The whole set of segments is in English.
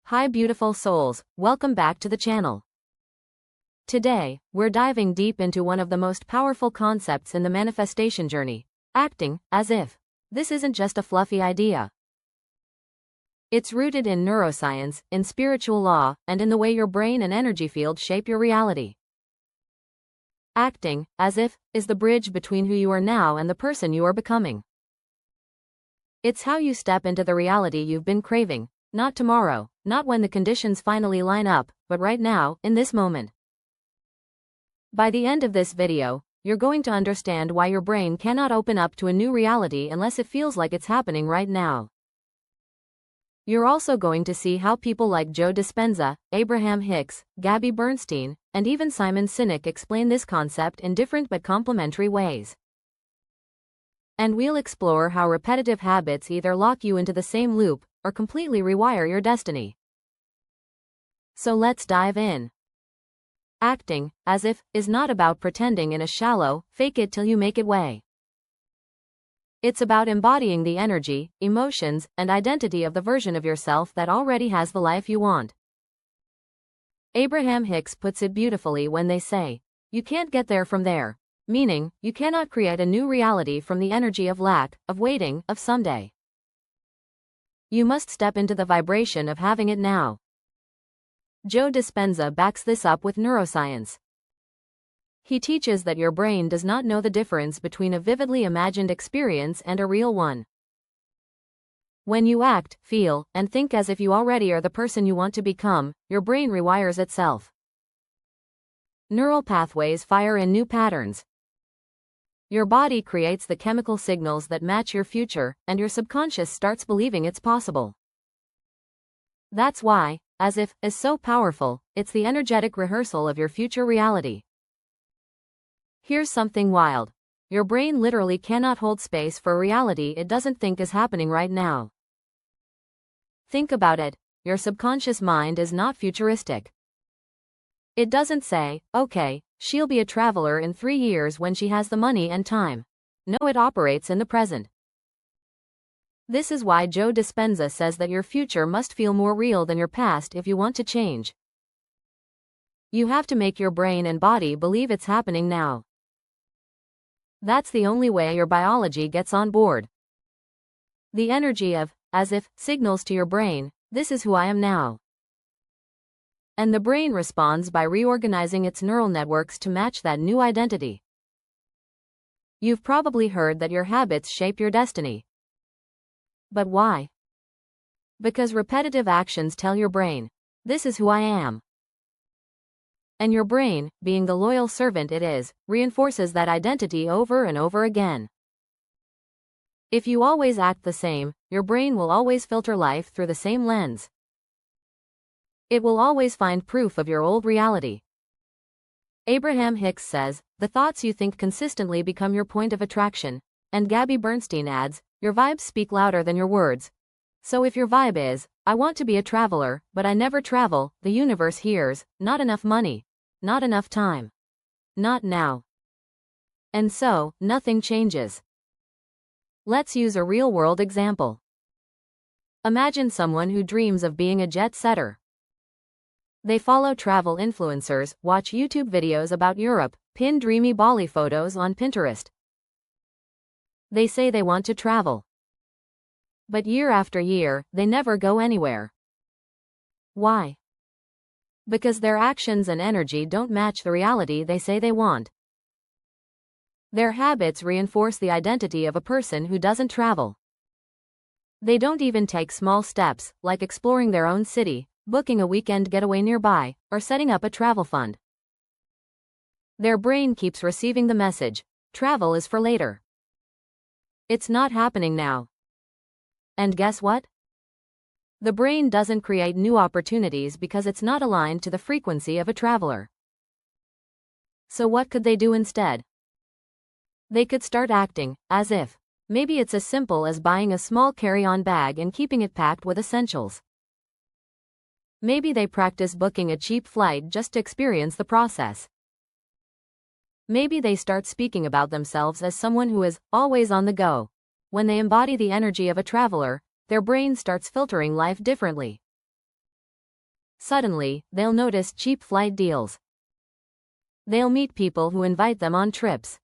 Hi beautiful souls, welcome back to the channel. Today, we're diving deep into one of the most powerful concepts in the manifestation journey, acting as if. This isn't just a fluffy idea. It's rooted in neuroscience, in spiritual law, and in the way your brain and energy field shape your reality. Acting as if is the bridge between who you are now and the person you are becoming. It's how you step into the reality you've been craving, not tomorrow, not when the conditions finally line up, but right now, in this moment. By the end of this video, you're going to understand why your brain cannot open up to a new reality unless it feels like it's happening right now. You're also going to see how people like Joe Dispenza, Abraham Hicks, Gabby Bernstein, and even Sinek explain this concept in different but complementary ways. And we'll explore how repetitive habits either lock you into the same loop or completely rewire your destiny. So let's dive in. Acting as if is not about pretending in a shallow, fake it till you make it way. It's about embodying the energy, emotions, and identity of the version of yourself that already has the life you want. Abraham Hicks puts it beautifully when they say, you can't get there from there, meaning, you cannot create a new reality from the energy of lack, of waiting, of someday. You must step into the vibration of having it now. Joe Dispenza backs this up with neuroscience. He teaches that your brain does not know the difference between a vividly imagined experience and a real one. When you act, feel, and think as if you already are the person you want to become, your brain rewires itself. Neural pathways fire in new patterns. Your body creates the chemical signals that match your future, and your subconscious starts believing it's possible. That's why, as if, is so powerful, it's the energetic rehearsal of your future reality. Here's something wild. Your brain literally cannot hold space for a reality it doesn't think is happening right now. Think about it, your subconscious mind is not futuristic. It doesn't say, okay, she'll be a traveler in 3 years when she has the money and time. No, it operates in the present. This is why Joe Dispenza says that your future must feel more real than your past if you want to change. You have to make your brain and body believe it's happening now. That's the only way your biology gets on board. The energy of, as if, signals to your brain, this is who I am now. And the brain responds by reorganizing its neural networks to match that new identity. You've probably heard that your habits shape your destiny. But why? Because repetitive actions tell your brain, this is who I am. And your brain, being the loyal servant it is, reinforces that identity over and over again. If you always act the same, your brain will always filter life through the same lens. It will always find proof of your old reality. Abraham Hicks says, the thoughts you think consistently become your point of attraction, and Gabby Bernstein adds, your vibes speak louder than your words. So if your vibe is, I want to be a traveler, but I never travel, the universe hears, not enough money, not enough time, not now. And so, nothing changes. Let's use a real-world example. Imagine someone who dreams of being a jet setter. They follow travel influencers, watch YouTube videos about Europe, pin dreamy Bali photos on Pinterest. They say they want to travel. But year after year, they never go anywhere. Why? Because their actions and energy don't match the reality they say they want. Their habits reinforce the identity of a person who doesn't travel. They don't even take small steps, like exploring their own city, booking a weekend getaway nearby, or setting up a travel fund. Their brain keeps receiving the message, travel is for later. It's not happening now. And guess what? The brain doesn't create new opportunities because it's not aligned to the frequency of a traveler. So what could they do instead? They could start acting as if. Maybe it's as simple as buying a small carry-on bag and keeping it packed with essentials. Maybe they practice booking a cheap flight just to experience the process. Maybe they start speaking about themselves as someone who is always on the go. When they embody the energy of a traveler, their brain starts filtering life differently. Suddenly, they'll notice cheap flight deals. They'll meet people who invite them on trips.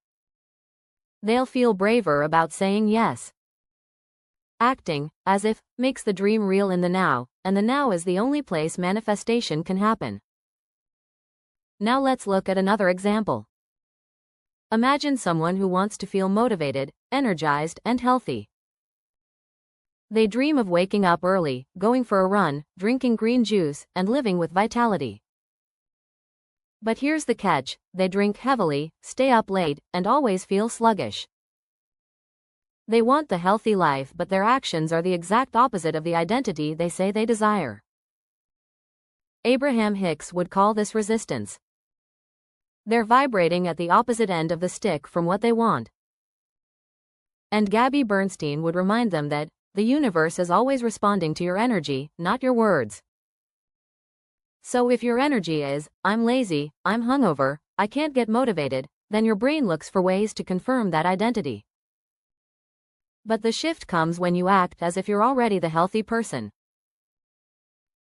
They'll feel braver about saying yes. Acting as if makes the dream real in the now, and the now is the only place manifestation can happen. Now let's look at another example. Imagine someone who wants to feel motivated, energized, and healthy. They dream of waking up early, going for a run, drinking green juice, and living with vitality. But here's the catch: they drink heavily, stay up late, and always feel sluggish. They want the healthy life, but their actions are the exact opposite of the identity they say they desire. Abraham Hicks would call this resistance. They're vibrating at the opposite end of the stick from what they want. And Gabby Bernstein would remind them that the universe is always responding to your energy, not your words. So if your energy is, I'm lazy, I'm hungover, I can't get motivated, then your brain looks for ways to confirm that identity. But the shift comes when you act as if you're already the healthy person.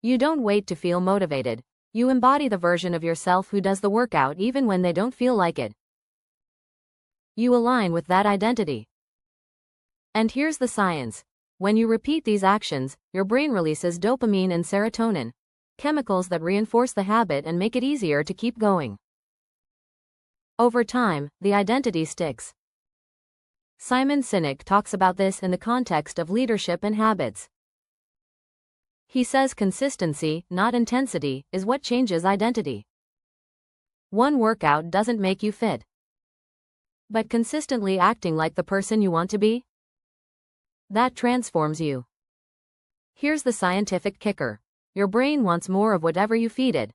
You don't wait to feel motivated. You embody the version of yourself who does the workout even when they don't feel like it. You align with that identity. And here's the science. When you repeat these actions, your brain releases dopamine and serotonin, chemicals that reinforce the habit and make it easier to keep going. Over time, the identity sticks. Sinek talks about this in the context of leadership and habits. He says consistency, not intensity, is what changes identity. One workout doesn't make you fit. But consistently acting like the person you want to be? That transforms you. Here's the scientific kicker. Your brain wants more of whatever you feed it.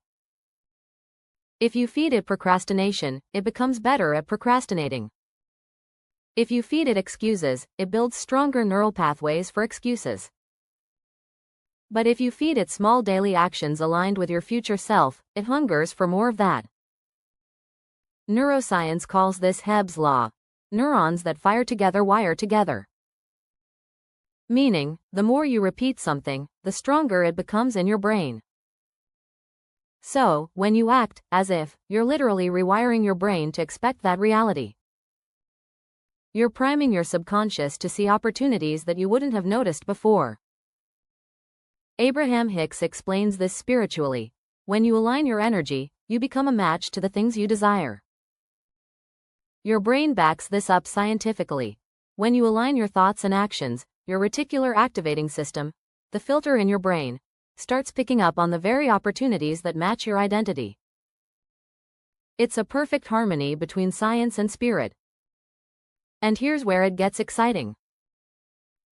If you feed it procrastination, it becomes better at procrastinating. If you feed it excuses, it builds stronger neural pathways for excuses. But if you feed it small daily actions aligned with your future self, it hungers for more of that. Neuroscience calls this Hebb's law. Neurons that fire together wire together. Meaning, the more you repeat something, the stronger it becomes in your brain. So, when you act as if, you're literally rewiring your brain to expect that reality. You're priming your subconscious to see opportunities that you wouldn't have noticed before. Abraham Hicks explains this spiritually. When you align your energy, you become a match to the things you desire. Your brain backs this up scientifically. When you align your thoughts and actions, your reticular activating system, the filter in your brain, starts picking up on the very opportunities that match your identity. It's a perfect harmony between science and spirit. And here's where it gets exciting.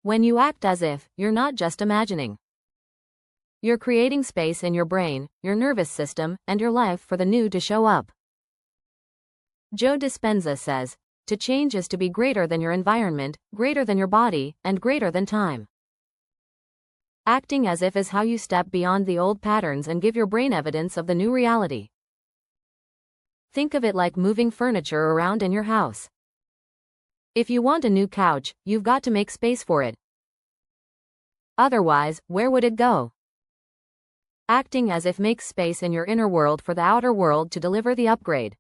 When you act as if, you're not just imagining. You're creating space in your brain, your nervous system, and your life for the new to show up. Joe Dispenza says, to change is to be greater than your environment, greater than your body, and greater than time. Acting as if is how you step beyond the old patterns and give your brain evidence of the new reality. Think of it like moving furniture around in your house. If you want a new couch, you've got to make space for it. Otherwise, where would it go? Acting as if makes space in your inner world for the outer world to deliver the upgrade.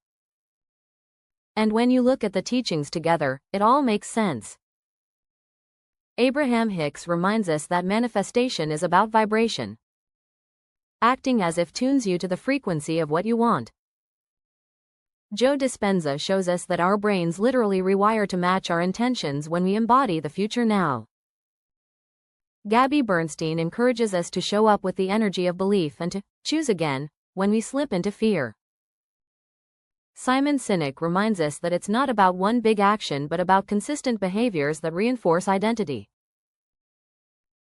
And when you look at the teachings together, it all makes sense. Abraham Hicks reminds us that manifestation is about vibration. Acting as if tunes you to the frequency of what you want. Joe Dispenza shows us that our brains literally rewire to match our intentions when we embody the future now. Gabby Bernstein encourages us to show up with the energy of belief and to choose again when we slip into fear. Sinek reminds us that it's not about one big action but about consistent behaviors that reinforce identity.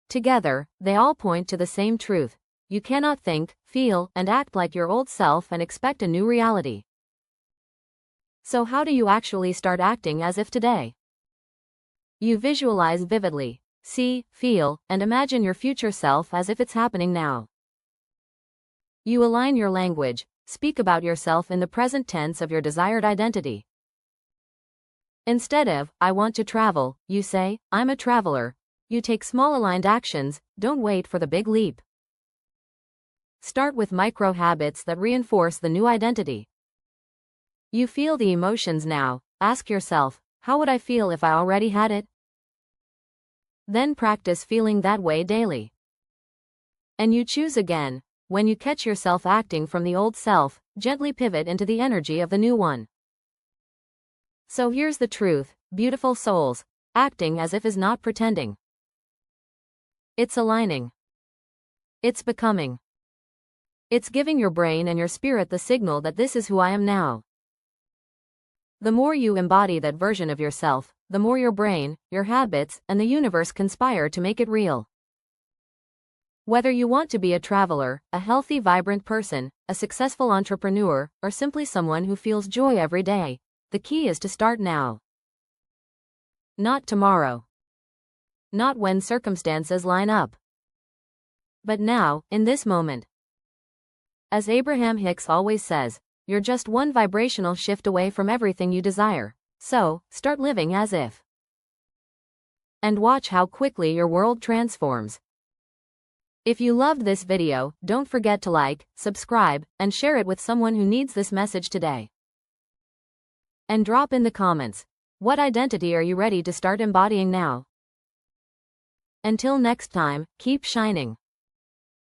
Together, they all point to the same truth. You cannot think, feel, and act like your old self and expect a new reality. So how do you actually start acting as if today? You visualize vividly. See, feel, and imagine your future self as if it's happening now. You align your language. Speak about yourself in the present tense of your desired identity. Instead of, I want to travel, you say, I'm a traveler. You take small aligned actions, don't wait for the big leap. Start with micro habits that reinforce the new identity. You feel the emotions now. Ask yourself, how would I feel if I already had it? Then practice feeling that way daily. And you choose again. When you catch yourself acting from the old self, gently pivot into the energy of the new one. So here's the truth, beautiful souls. Acting as if is not pretending. It's aligning. It's becoming. It's giving your brain and your spirit the signal that this is who I am now. The more you embody that version of yourself, the more your brain, your habits, and the universe conspire to make it real. Whether you want to be a traveler, a healthy, vibrant person, a successful entrepreneur, or simply someone who feels joy every day, the key is to start now. Not tomorrow. Not when circumstances line up. But now, in this moment. As Abraham Hicks always says, you're just one vibrational shift away from everything you desire. So, start living as if. And watch how quickly your world transforms. If you loved this video, don't forget to like, subscribe, and share it with someone who needs this message today. And drop in the comments, what identity are you ready to start embodying now? Until next time, keep shining.